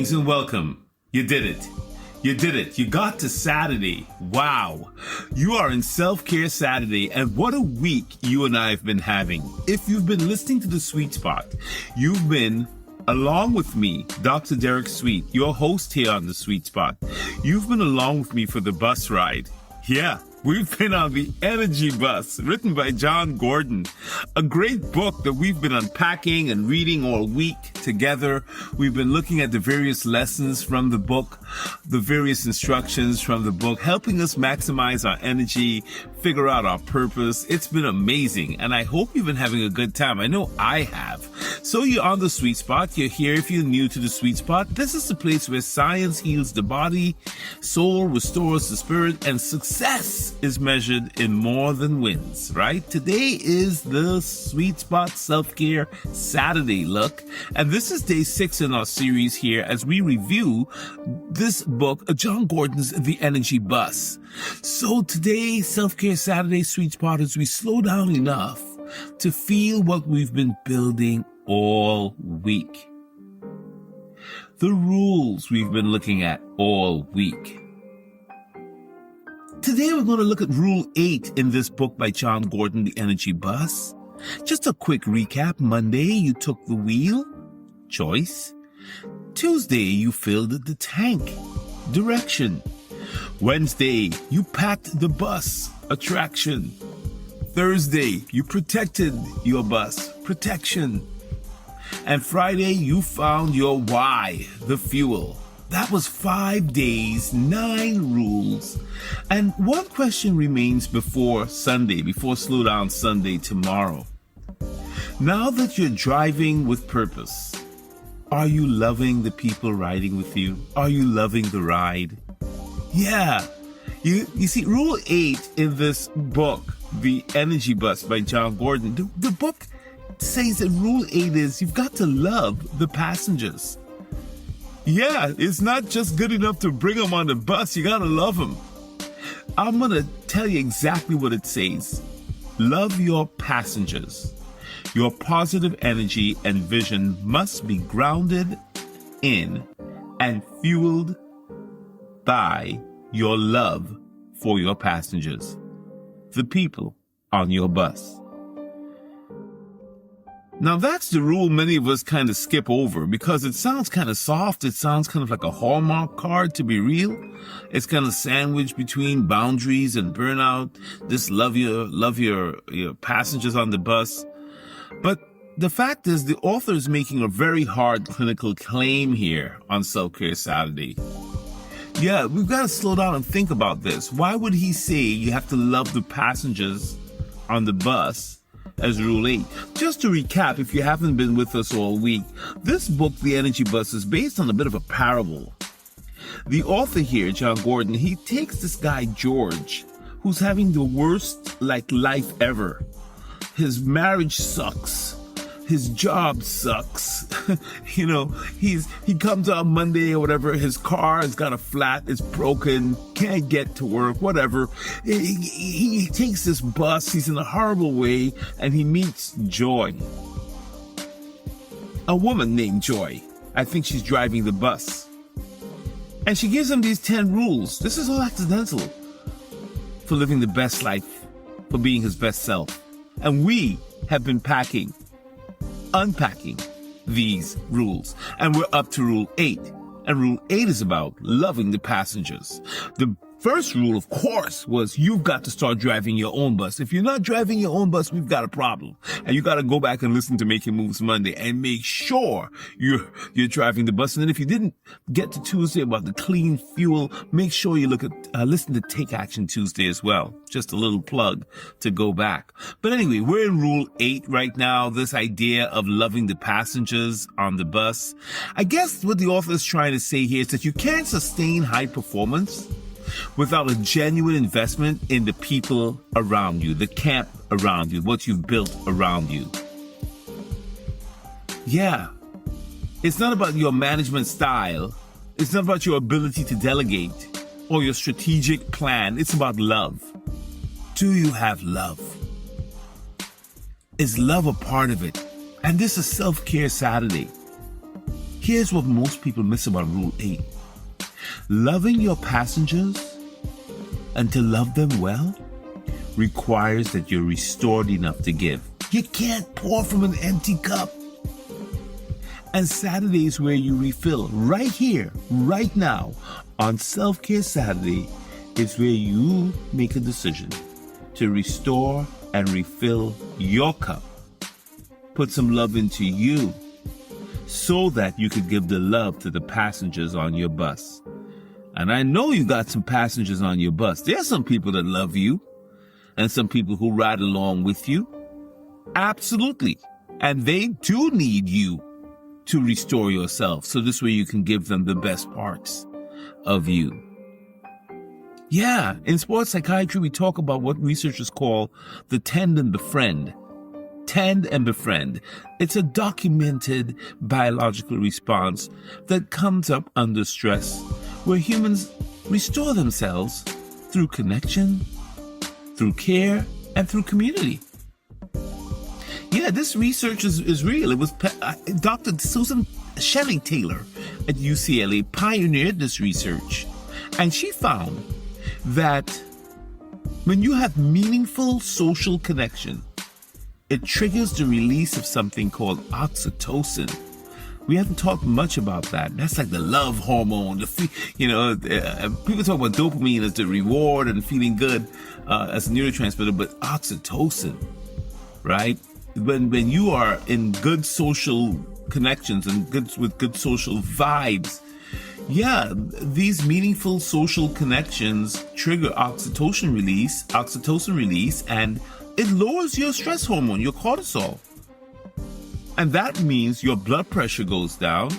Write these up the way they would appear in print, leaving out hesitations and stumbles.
Greetings and welcome. You did it. You did it. You got to Saturday. Wow. You are in Self-Care Saturday, and what a week you and I have been having. If you've been listening to The Sweet Spot, you've been, along with me, Dr. Derek Sweet, your host here on The Sweet Spot. You've been along with me for the bus ride. Yeah. We've been on the Energy Bus, written by John Gordon, a great book that we've been unpacking and reading all week together. We've been looking at the various lessons from the book, the various instructions from the book, helping us maximize our energy, figure out our purpose. It's been amazing, and I hope you've been having a good time. I know I have. So you're on The Sweet Spot. You're here if you're new to The Sweet Spot. This is the place where science heals the body, soul restores the spirit, and success is measured in more than wins, right? Today is the Sweet Spot Self-Care Saturday look, and this is day 6 in our series here as we review this book, John Gordon's The Energy Bus. So today, Self-Care Saturday, Sweet Spot, as we slow down enough to feel what we've been building all week. The rules we've been looking at all week. Today we're going to look at Rule 8 in this book by John Gordon, The Energy Bus. Just a quick recap. Monday, you took the wheel. Choice. Tuesday, you filled the tank. Direction. Wednesday, you packed the bus. Attraction. Thursday, you protected your bus. Protection. And Friday, you found your why, the fuel. That was 5 days, 9 rules. And one question remains before Sunday, before Slow Down Sunday tomorrow. Now that you're driving with purpose, are you loving the people riding with you? Are you loving the ride? Yeah. You see, Rule 8 in this book, The Energy Bus by John Gordon, the book says that Rule 8 is you've got to love the passengers. Yeah, it's not just good enough to bring them on the bus. You gotta love them. I'm gonna tell you exactly what it says. Love your passengers. Your positive energy and vision must be grounded in and fueled by your love for your passengers, the people on your bus. Now that's the rule many of us kind of skip over because it sounds kind of soft. It sounds kind of like a Hallmark card, to be real. It's kind of sandwiched between boundaries and burnout. This love your passengers on the bus. But the fact is the author is making a very hard clinical claim here on Self-Care Saturday. Yeah, we've got to slow down and think about this. Why would he say you have to love the passengers on the bus as Rule 8. Just to recap, if you haven't been with us all week, this book, The Energy Bus, is based on a bit of a parable. The author here, John Gordon, he takes this guy, George, who's having the worst, life ever. His marriage sucks. His job sucks. He comes on Monday or whatever. His car has got a flat. It's broken. Can't get to work. Whatever. He takes this bus. He's in a horrible way, and he meets Joy, a woman named Joy. I think she's driving the bus, and she gives him these 10 rules. This is all accidental for living the best life, for being his best self, and we have been unpacking these rules, and we're up to Rule 8, and Rule 8 is about loving the passengers. The first rule, of course, was you've got to start driving your own bus. If you're not driving your own bus, we've got a problem, and you got to go back and listen to Making Moves Monday and make sure you're driving the bus. And then if you didn't get to Tuesday about the clean fuel, make sure you listen to Take Action Tuesday as well. Just a little plug to go back. But anyway, we're in Rule 8 right now, this idea of loving the passengers on the bus. I guess what the author is trying to say here is that you can't sustain high performance without a genuine investment in the people around you, the camp around you, what you've built around you. Yeah. It's not about your management style. It's not about your ability to delegate or your strategic plan. It's about love. Do you have love? Is love a part of it? And this is Self-Care Saturday. Here's what most people miss about Rule 8. Loving your passengers and to love them well requires that you're restored enough to give. You can't pour from an empty cup. And Saturday is where you refill. Right here, right now, on Self-Care Saturday, is where you make a decision to restore and refill your cup. Put some love into you so that you could give the love to the passengers on your bus. And I know you got some passengers on your bus. There are some people that love you and some people who ride along with you. Absolutely. And they do need you to restore yourself. So this way you can give them the best parts of you. Yeah, in sports psychiatry, we talk about what researchers call the tend and befriend. Tend and befriend. It's a documented biological response that comes up under stress, where humans restore themselves through connection, through care, and through community. Yeah, this research is real. It was Dr. Susan Shelley-Taylor at UCLA pioneered this research. And she found that when you have meaningful social connection, it triggers the release of something called oxytocin. We haven't talked much about that. That's like the love hormone. People talk about dopamine as the reward and feeling good as a neurotransmitter, but oxytocin, right? When you are in good social connections and with good social vibes, yeah, these meaningful social connections trigger oxytocin release, and it lowers your stress hormone, your cortisol. And that means your blood pressure goes down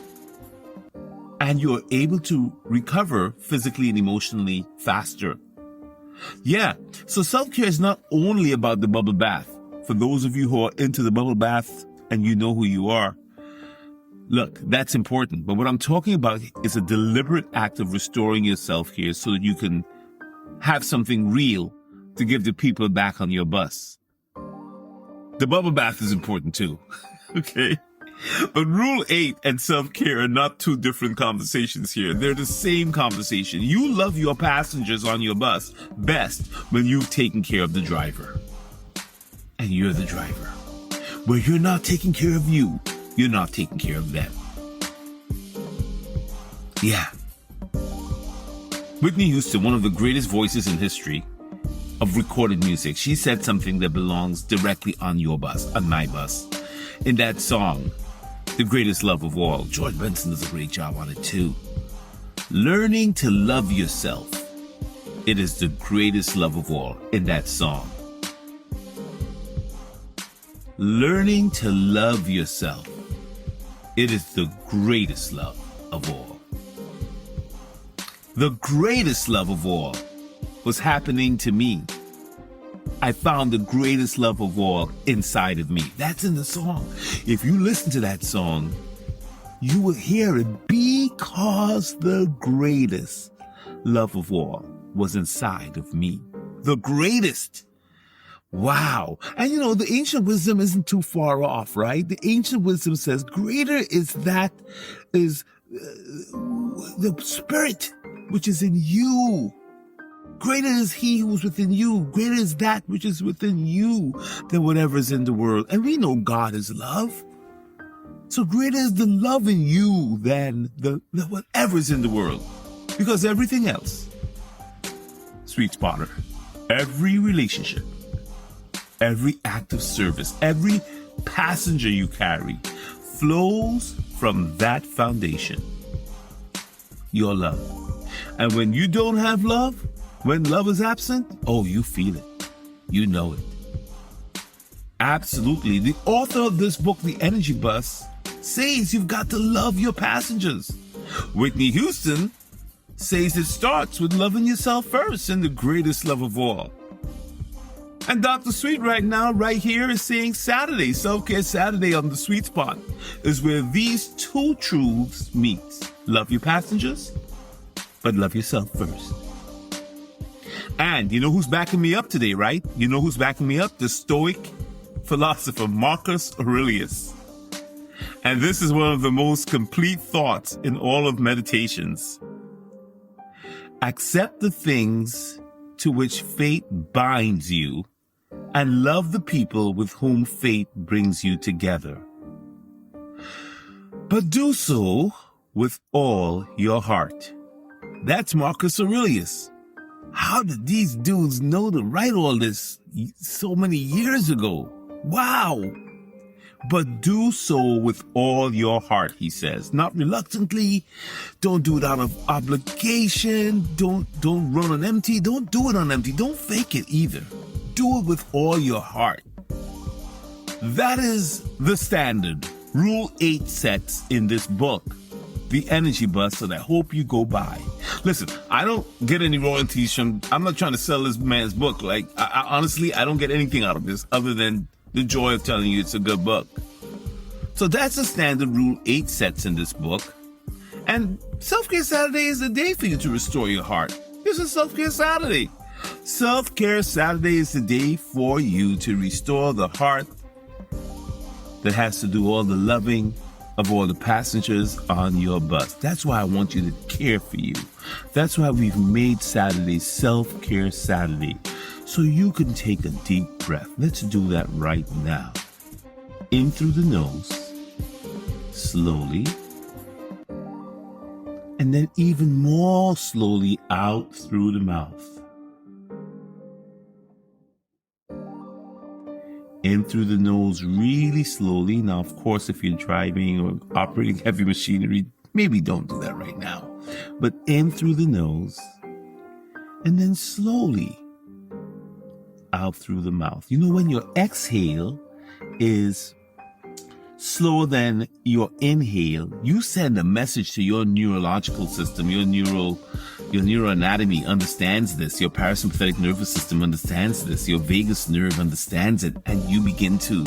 and you're able to recover physically and emotionally faster. Yeah, so self-care is not only about the bubble bath. For those of you who are into the bubble bath and you know who you are, look, that's important. But what I'm talking about is a deliberate act of restoring yourself here so that you can have something real to give the people back on your bus. The bubble bath is important too, okay? But Rule 8 and self-care are not two different conversations here. They're the same conversation. You love your passengers on your bus best when you've taken care of the driver. And you're the driver. Where you're not taking care of you, you're not taking care of them. Yeah. Whitney Houston, one of the greatest voices in history of recorded music, she said something that belongs directly on your bus, on my bus. In that song, The Greatest Love of All, George Benson does a great job on it too. Learning to love yourself. It is the greatest love of all in that song. Learning to love yourself. It is the greatest love of all. The greatest love of all was happening to me. I found the greatest love of all inside of me. That's in the song. If you listen to that song, you will hear it because the greatest love of all was inside of me. The greatest. Wow. And the ancient wisdom isn't too far off, right? The ancient wisdom says greater is the spirit which is in you. Greater is he who is within you. Greater is that which is within you than whatever is in the world. And we know God is love. So greater is the love in you than the whatever is in the world. Because everything else, sweet spotter, every relationship, every act of service, every passenger you carry flows from that foundation, your love. And when you don't have love, when love is absent, oh, you feel it. You know it. Absolutely. The author of this book, The Energy Bus, says you've got to love your passengers. Whitney Houston says it starts with loving yourself first and the greatest love of all. And Dr. Sweet right now, right here, is saying Saturday, Self-Care Saturday on the Sweet Spot, is where these two truths meet. Love your passengers, but love yourself first. And you know who's backing me up today, right? You know who's backing me up? The Stoic philosopher Marcus Aurelius. And this is one of the most complete thoughts in all of meditations. Accept the things to which fate binds you and love the people with whom fate brings you together. But do so with all your heart. That's Marcus Aurelius. How did these dudes know to write all this so many years ago? Wow! But do so with all your heart, he says. Not reluctantly. Don't do it out of obligation. Don't run on empty. Don't do it on empty. Don't fake it either. Do it with all your heart. That is the standard. Rule 8 sets in this book, The Energy Bus, that I hope you go by. Listen, I don't get any royalties I'm not trying to sell this man's book. Like, I honestly, I don't get anything out of this other than the joy of telling you it's a good book. So that's the standard Rule 8 sets in this book. And Self-Care Saturday is the day for you to restore your heart. This is Self-Care Saturday. Self-Care Saturday is the day for you to restore the heart that has to do all the loving of all the passengers on your bus. That's why I want you to care for you. That's why we've made Saturday Self-Care Saturday, so you can take a deep breath. Let's do that right now. In through the nose, slowly, and then even more slowly out through the mouth. In through the nose really slowly. Now, of course, if you're driving or operating heavy machinery, maybe don't do that right now. But in through the nose, and then slowly out through the mouth. You know, when your exhale is slower than your inhale, you send a message to your neurological system. Your neuroanatomy understands this. Your parasympathetic nervous system understands this. Your vagus nerve understands it. And you begin to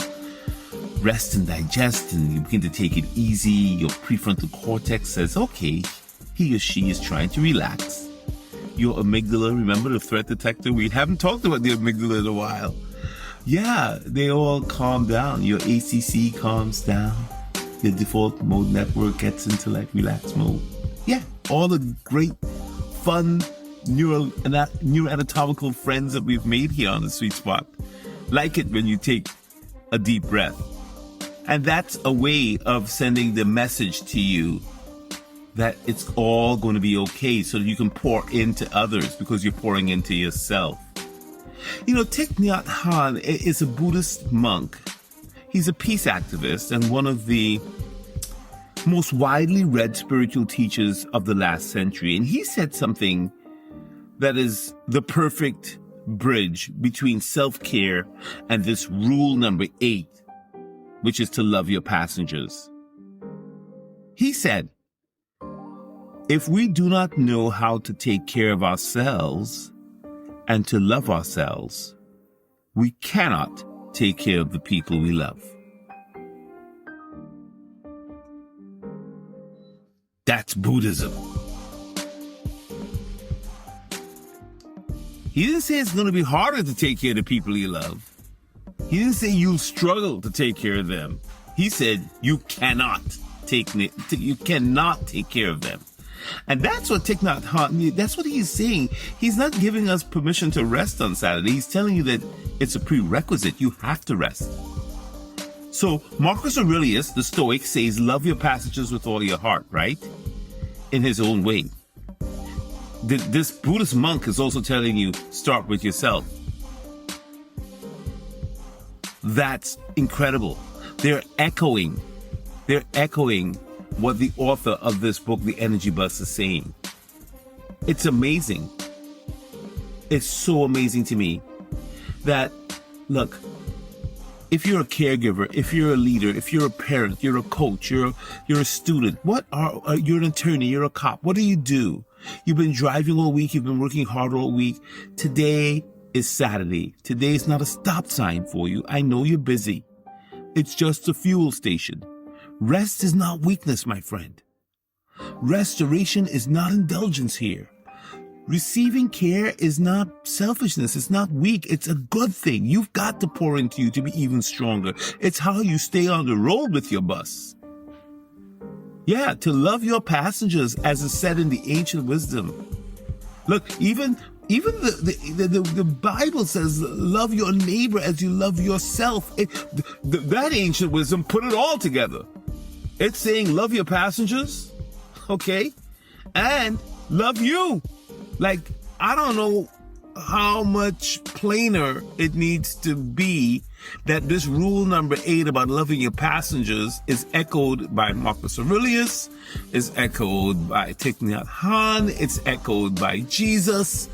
rest and digest, and you begin to take it easy. Your prefrontal cortex says, okay, he or she is trying to relax. Your amygdala, remember the threat detector? We haven't talked about the amygdala in a while. Yeah, they all calm down. Your ACC calms down. Your default mode network gets into like relax mode. Yeah, all the great, fun neuroanatomical friends that we've made here on the Sweet Spot like it when you take a deep breath. And that's a way of sending the message to you that it's all going to be okay, so that you can pour into others because you're pouring into yourself. You know, Thich Nhat Hanh is a Buddhist monk. He's a peace activist and one of the most widely read spiritual teachers of the last century. And he said something that is the perfect bridge between self-care and this rule number 8, which is to love your passengers. He said, if we do not know how to take care of ourselves and to love ourselves, we cannot take care of the people we love. That's Buddhism. He didn't say it's going to be harder to take care of the people you love. He didn't say you'll struggle to take care of them. He said you cannot take care of them. And that's what Thich Nhat Hanh, that's what he's saying. He's not giving us permission to rest on Saturday. He's telling you that it's a prerequisite. You have to rest. So Marcus Aurelius, the Stoic, says, love your passengers with all your heart, right? In his own way. This Buddhist monk is also telling you, start with yourself. That's incredible. They're echoing what the author of this book, The Energy Bus, is saying. It's amazing. It's so amazing to me that, look, if you're a caregiver, if you're a leader, if you're a parent, you're a coach, you're a student, you're an attorney, you're a cop, what do? You've been driving all week, you've been working hard all week. Today is Saturday. Today is not a stop sign for you. I know you're busy. It's just a fuel station. Rest is not weakness, my friend. Restoration is not indulgence here. Receiving care is not selfishness. It's not weak. It's a good thing. You've got to pour into you to be even stronger. It's how you stay on the road with your bus. Yeah, to love your passengers as is said in the ancient wisdom. Look, even the Bible says, love your neighbor as you love yourself. That ancient wisdom put it all together. It's saying love your passengers, okay, and love you. Like, I don't know how much plainer it needs to be that this rule number 8 about loving your passengers is echoed by Marcus Aurelius, is echoed by Thich Nhat Hanh, it's echoed by Jesus.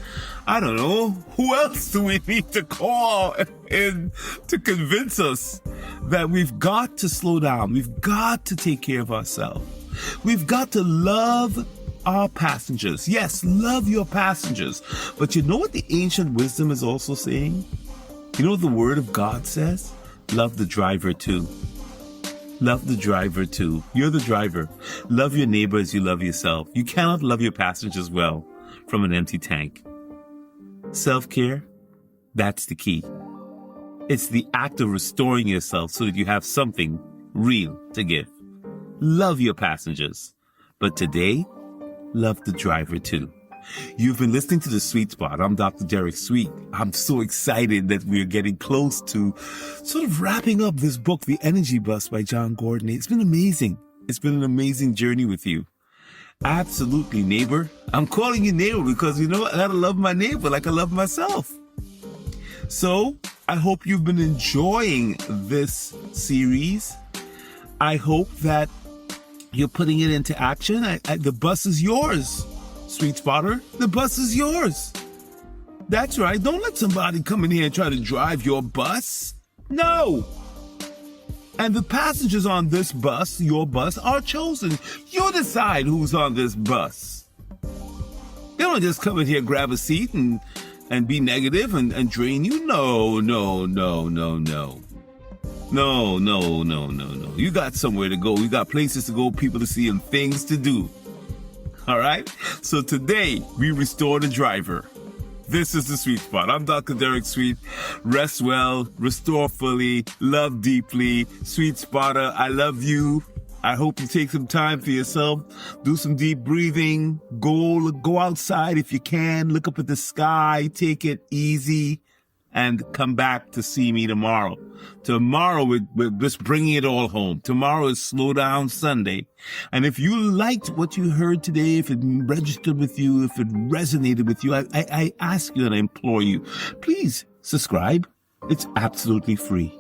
I don't know. Who else do we need to call in to convince us that we've got to slow down? We've got to take care of ourselves. We've got to love our passengers. Yes, love your passengers. But you know what the ancient wisdom is also saying? You know what the word of God says? Love the driver too. Love the driver too. You're the driver. Love your neighbor as you love yourself. You cannot love your passengers well from an empty tank. Self-care, that's the key. It's the act of restoring yourself so that you have something real to give. Love your passengers. But today, love the driver too. You've been listening to The Sweet Spot. I'm Dr. Derek Sweet. I'm so excited that we're getting close to sort of wrapping up this book, The Energy Bus by John Gordon. It's been amazing. It's been an amazing journey with you. Absolutely, neighbor. I'm calling you neighbor because, you know, I gotta love my neighbor like I love myself. So I hope you've been enjoying this series. I hope that you're putting it into action. The bus is yours, Sweet Spotter. The bus is yours. That's right. Don't let somebody come in here and try to drive your bus. No. And the passengers on this bus, your bus, are chosen. You decide who's on this bus. They don't just come in here, grab a seat and be negative and drain you. No. You got somewhere to go. You got places to go, people to see, and things to do. All right? So today, we restore the driver. This is The Sweet Spot. I'm Dr. Derek Sweet. Rest well, restore fully, love deeply. Sweet Spotter, I love you. I hope you take some time for yourself. Do some deep breathing. Go outside if you can. Look up at the sky. Take it easy. And come back to see me tomorrow. Tomorrow, we're just bringing it all home. Tomorrow is Slow Down Sunday. And if you liked what you heard today, if it registered with you, if it resonated with you, I ask you and I implore you, please subscribe. It's absolutely free.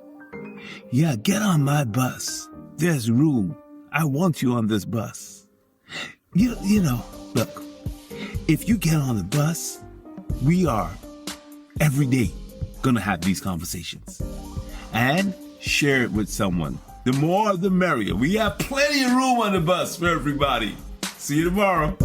Yeah, get on my bus. There's room. I want you on this bus. You know, look, if you get on the bus, we are every day going to have these conversations and share it with someone. The more, the merrier. We have plenty of room on the bus for everybody. See you tomorrow.